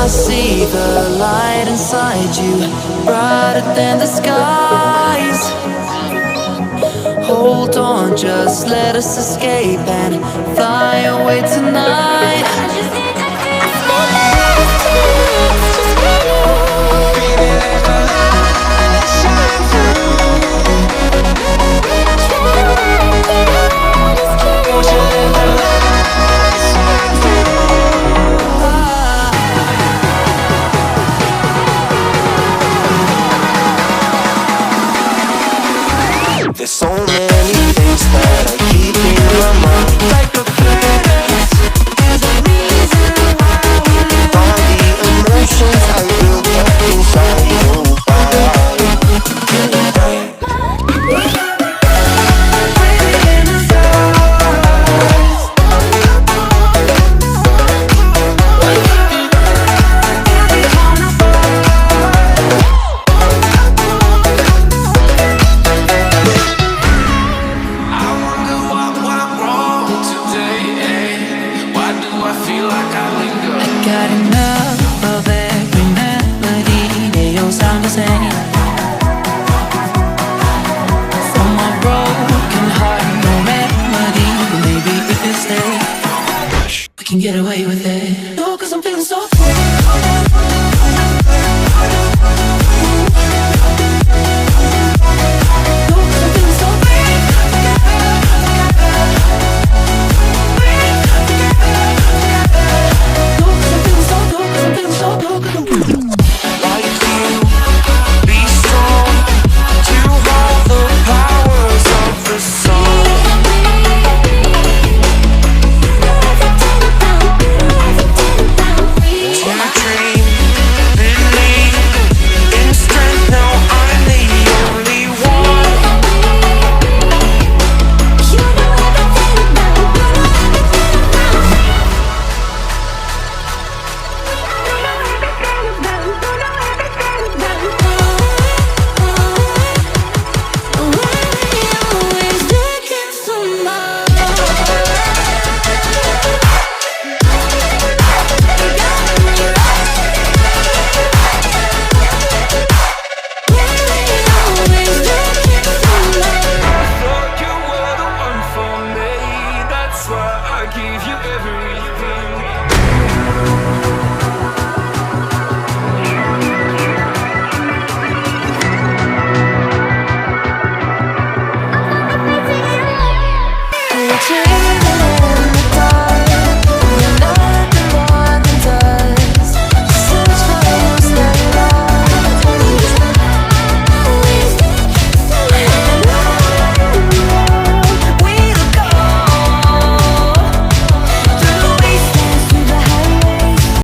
I see the light inside you, brighter than the skies. Hold on, just let us escape and fly away tonight. I just need to feel the last chance, just for you. Baby, let the light shine through. Try the hardest key. Won't you let the light shine through? There's so many things that I keep in my mind, like a credit. There's a reason why we live. All the emotions I built up inside your body. Breathing in the stars. Got enough of every melody, they all sound the same. From my broken heart, no remedy. Maybe if you stay, we can get away with it.